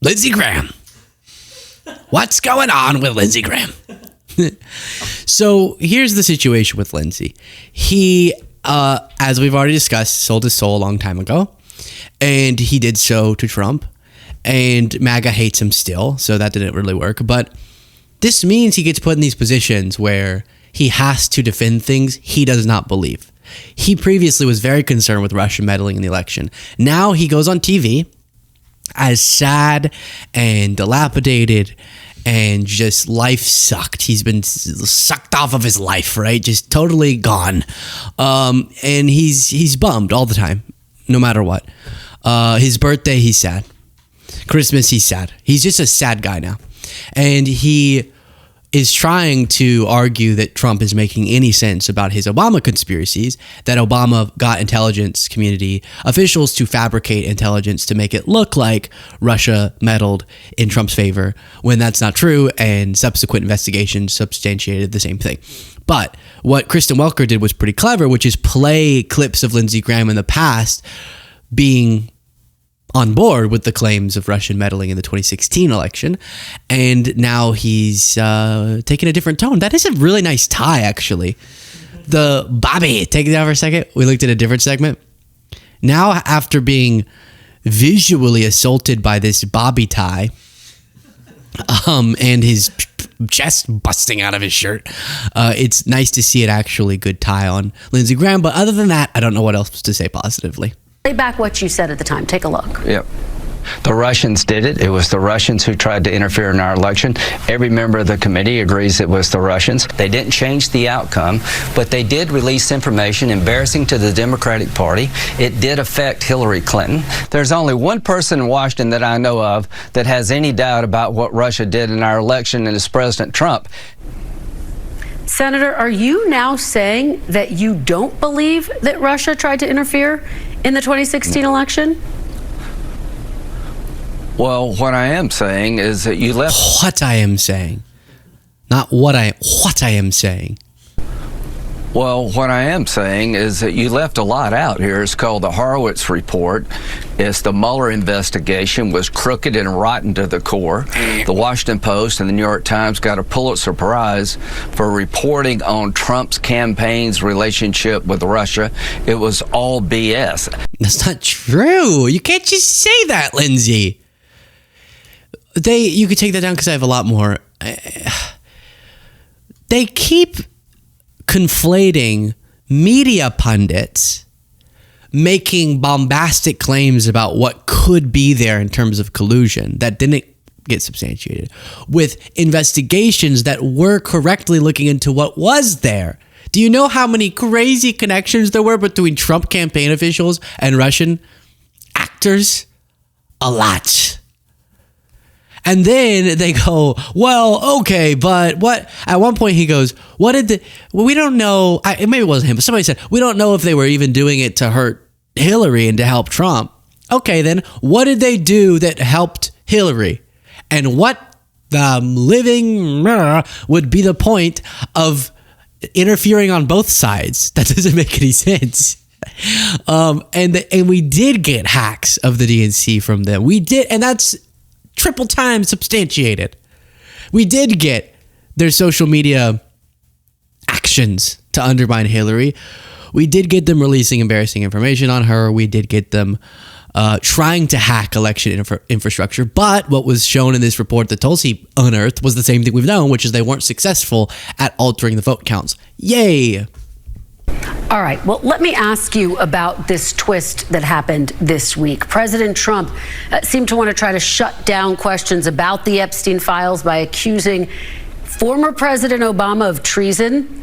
Lindsey Graham. What's going on with Lindsey Graham? So here's the situation with Lindsey. He, as we've already discussed, sold his soul a long time ago, and he did so to Trump, and MAGA hates him still, so that didn't really work. But this means he gets put in these positions where he has to defend things he does not believe. He previously was very concerned with Russia meddling in the election. Now he goes on TV as sad and dilapidated and just life sucked. He's been sucked off of his life, right? Just totally gone. And he's bummed all the time, no matter what. His birthday, he's sad. Christmas, he's sad. He's just a sad guy now. And he is trying to argue that Trump is making any sense about his Obama conspiracies, that Obama got intelligence community officials to fabricate intelligence to make it look like Russia meddled in Trump's favor, when that's not true, and subsequent investigations substantiated the same thing. But what Kristen Welker did was pretty clever, which is play clips of Lindsey Graham in the past being on board with the claims of Russian meddling in the 2016 election, and now he's taking a different tone. That is a really nice tie, actually. The Bobby, take it down for a second. We looked at a different segment. Now, after being visually assaulted by this Bobby tie, and his chest busting out of his shirt, it's nice to see an actually good tie on Lindsey Graham. But other than that, I don't know what else to say positively. Play back what you said at the time. Take a look. Yep. The Russians did it. It was the Russians who tried to interfere in our election. Every member of the committee agrees it was the Russians. They didn't change the outcome, but they did release information embarrassing to the Democratic Party. It did affect Hillary Clinton. There's only one person in Washington that I know of that has any doubt about what Russia did in our election, and it's President Trump. Senator, are you now saying that you don't believe that Russia tried to interfere in the 2016 election? Well, what I am saying is that you left... What I am saying. Not what I am saying. Well, what I am saying is that you left a lot out here. It's called the Horowitz Report. It's the Mueller investigation was crooked and rotten to the core. The Washington Post and the New York Times got a Pulitzer Prize for reporting on Trump's campaign's relationship with Russia. It was all BS. That's not true. You can't just say that, Lindsey. You could take that down because I have a lot more. They keep conflating media pundits making bombastic claims about what could be there in terms of collusion that didn't get substantiated with investigations that were correctly looking into what was there. Do you know how many crazy connections there were between Trump campaign officials and Russian actors? A lot. And then they go, well, okay, but what? At one point he goes, what did the, well, we don't know. Maybe it wasn't him, but somebody said, we don't know if they were even doing it to hurt Hillary and to help Trump. Okay, then what did they do that helped Hillary? And what the living would be the point of interfering on both sides? That doesn't make any sense. And we did get hacks of the DNC from them. We did, and that's triple time substantiated. We did get their social media actions to undermine Hillary. We did get them releasing embarrassing information on her. We did get them trying to hack election infrastructure. But what was shown in this report that Tulsi unearthed was the same thing we've known, which is they weren't successful at altering the vote counts. Yay! All right. Well, let me ask you about this twist that happened this week. President Trump seemed to want to try to shut down questions about the Epstein files by accusing former President Obama of treason.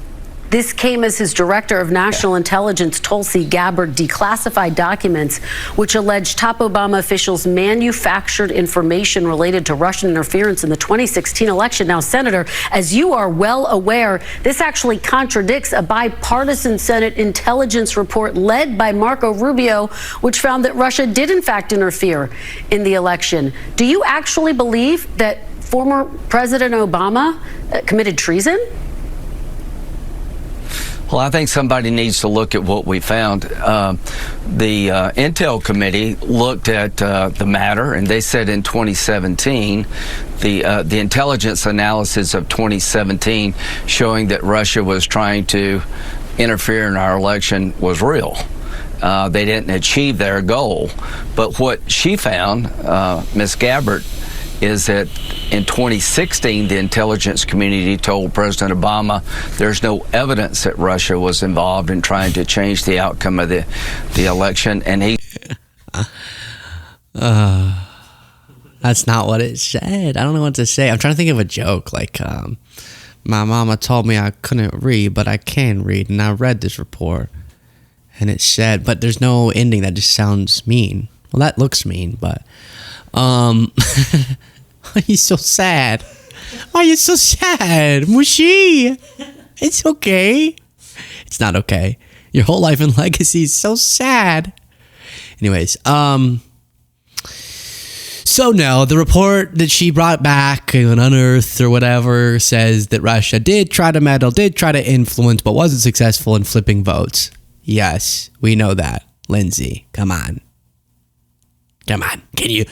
This came as his director of national intelligence, Tulsi Gabbard, declassified documents which allege top Obama officials manufactured information related to Russian interference in the 2016 election. Now, Senator, as you are well aware, this actually contradicts a bipartisan Senate intelligence report led by Marco Rubio, which found that Russia did, in fact, interfere in the election. Do you actually believe that former President Obama committed treason? Well, I think somebody needs to look at what we found. The Intel Committee looked at the matter, and they said in 2017, the intelligence analysis of 2017 showing that Russia was trying to interfere in our election was real. They didn't achieve their goal. But what she found, Ms. Gabbard, is that in 2016, the intelligence community told President Obama there's no evidence that Russia was involved in trying to change the outcome of the election, and he... That's not what it said. I don't know what to say. I'm trying to think of a joke, like, my mama told me I couldn't read, but I can read, and I read this report, and it said, but there's no ending. That just sounds mean. Well, that looks mean, but... Why are you so sad? Why are you so sad? Mushy. It's okay. It's not okay. Your whole life and legacy is so sad. Anyways, so no, the report that she brought back and unearthed or whatever says that Russia did try to meddle, did try to influence, but wasn't successful in flipping votes. Yes, we know that. Lindsey, come on. Come on, can you?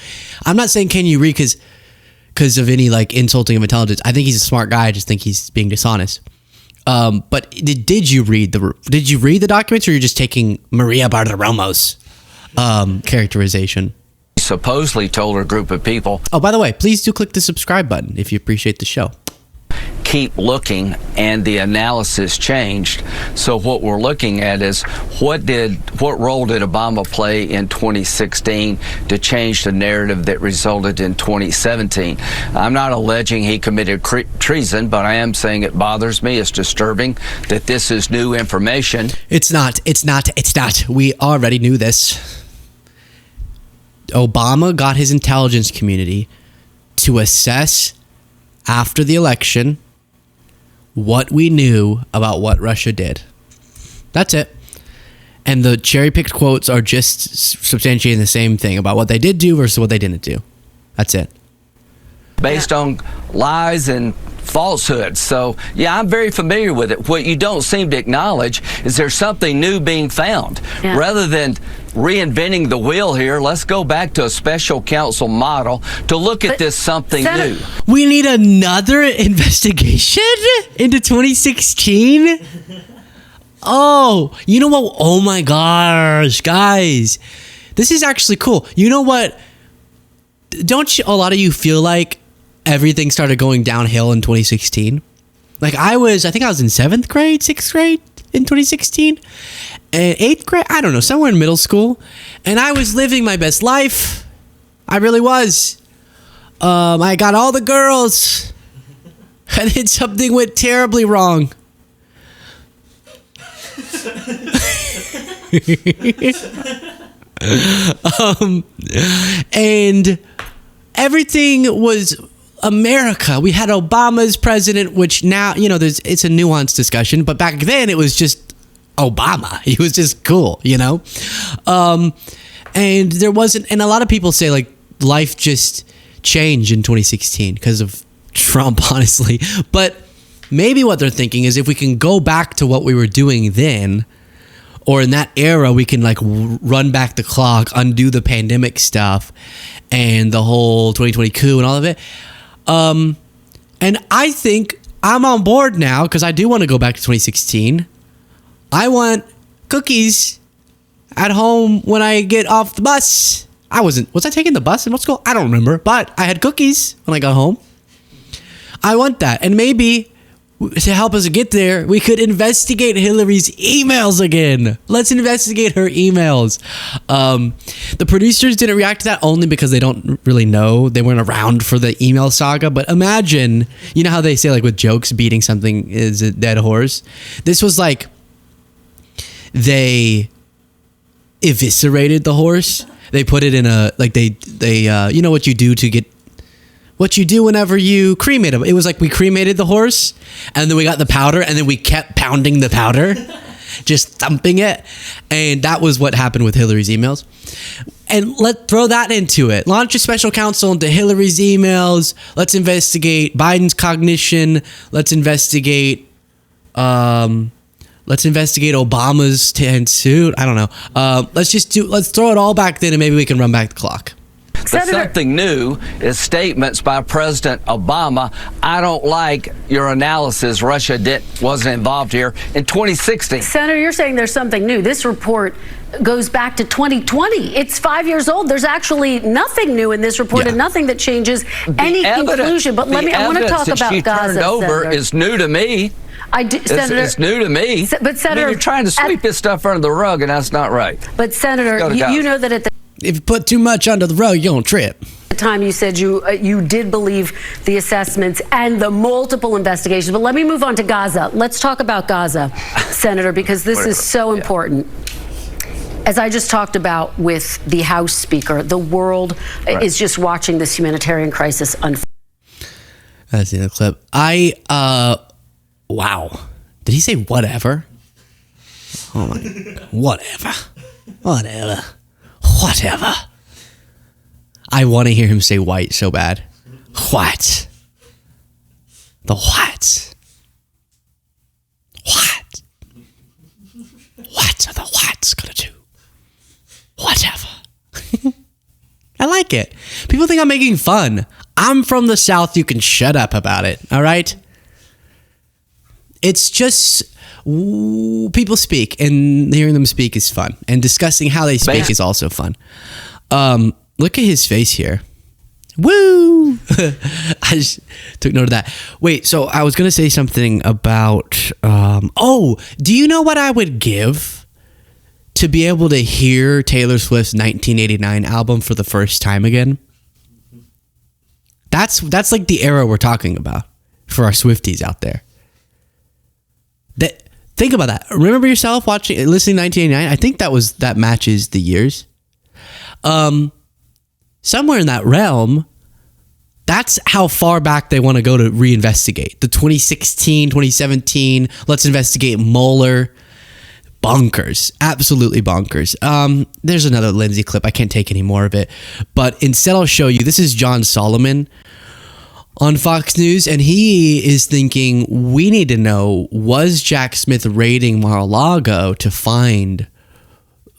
I'm not saying can you read because of any like insulting of intelligence. I think he's a smart guy. I just think he's being dishonest. But did you read the documents, or you're just taking Maria Bartiromo's characterization? Supposedly told a group of people. Oh, by the way, please do click the subscribe button if you appreciate the show. Keep looking, and the analysis changed. So what we're looking at is what role did Obama play in 2016 to change the narrative that resulted in 2017? I'm not alleging he committed treason, but I am saying it bothers me. It's disturbing that this is new information. It's not. We already knew this. Obama got his intelligence community to assess after the election what we knew about what Russia did. That's it. And the cherry-picked quotes are just substantiating the same thing about what they did do versus what they didn't do. That's it. Based on lies and falsehoods. So, yeah, I'm very familiar with it. What you don't seem to acknowledge is there's something new being found. Yeah. Rather than reinventing the wheel here, let's go back to a special counsel model to look at this something new. We need another investigation into 2016? Oh, you know what? Oh my gosh, guys. This is actually cool. You know what? Don't a lot of you feel like everything started going downhill in 2016? Like I think I was in 7th grade, 6th grade in 2016. And 8th grade, I don't know, somewhere in middle school. And I was living my best life. I really was. I got all the girls. And then something went terribly wrong. And everything was America. We had Obama as president, which now, you know, it's a nuanced discussion, but back then it was just Obama. He was just cool, you know? And there wasn't, and a lot of people say like life just changed in 2016 because of Trump, honestly. But maybe what they're thinking is if we can go back to what we were doing then, or in that era, we can like run back the clock, undo the pandemic stuff and the whole 2020 coup and all of it. And I think I'm on board now because I do want to go back to 2016. I want cookies at home when I get off the bus. Was I taking the bus in middle school? I don't remember, but I had cookies when I got home. I want that. And maybe to help us get there, we could investigate Hillary's emails again. Let's investigate her emails. The producers didn't react to that only because they don't really know. They weren't around for the email saga. But imagine, you know how they say like with jokes, beating something is a dead horse. This was like they eviscerated the horse. They put it in a, like they you know what you do to get, what you do whenever you cremate them. It was like we cremated the horse and then we got the powder and then we kept pounding the powder, just thumping it. And that was what happened with Hillary's emails. And let's throw that into it. Launch a special counsel into Hillary's emails. Let's investigate Biden's cognition. Let's investigate Let's investigate Obama's tan suit. I don't know. Let's throw it all back then and maybe we can run back the clock. But something new is statements by President Obama. I don't like your analysis. Russia wasn't involved here in 2016. Senator, you're saying there's something new. This report goes back to 2020. It's 5 years old. There's actually nothing new in this report and nothing that changes any conclusion. But I want to talk about Gaza. Turned over is new to me. Senator, it's new to me. But Senator, you're trying to sweep this stuff under the rug, and that's not right. But Senator, you know that if you put too much under the rug, you're gonna trip. The time you said you did believe the assessments and the multiple investigations. But let me move on to Gaza. Let's talk about Gaza, Senator, because this is so important. As I just talked about with the House Speaker, the world is just watching this humanitarian crisis unfold. That's in the clip. Wow. Did he say whatever? Oh my God. Whatever. I want to hear him say white so bad. What? The what? What? What are the whites gonna do? Whatever. I like it. People think I'm making fun. I'm from the South. You can shut up about it. All right? It's just people speak, and hearing them speak is fun. And discussing how they speak is also fun. Look at his face here. Woo! I just took note of that. Wait, so I was going to say something about... do you know what I would give to be able to hear Taylor Swift's 1989 album for the first time again? That's like the era we're talking about for our Swifties out there. Think about that. Remember yourself listening to 1989? I think that matches the years. Somewhere in that realm, that's how far back they want to go to reinvestigate. The 2016, 2017, let's investigate Mueller. Bonkers. Absolutely bonkers. There's another Lindsey clip. I can't take any more of it. But instead, I'll show you. This is John Solomon on Fox News, and he is thinking, we need to know, was Jack Smith raiding Mar-a-Lago to find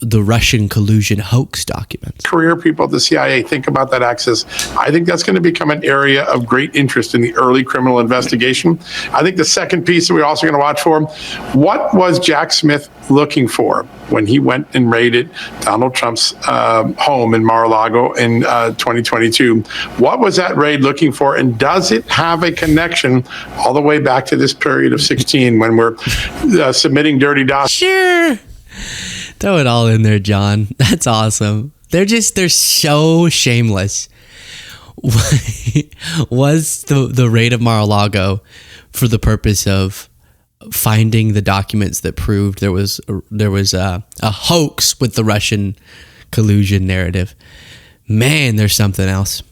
the Russian collusion hoax documents? Career people at the CIA think about that access. I think that's going to become an area of great interest in the early criminal investigation. I think the second piece that we're also going to watch for, what was Jack Smith looking for when he went and raided Donald Trump's home in Mar-a-Lago in 2022? What was that raid looking for? And does it have a connection all the way back to this period of 16 when we're submitting dirty documents? Sure. Throw it all in there, John. That's awesome. They're so shameless. Was the raid of Mar-a-Lago for the purpose of finding the documents that proved there was a hoax with the Russian collusion narrative? Man, there's something else.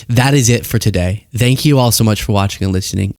That is it for today. Thank you all so much for watching and listening.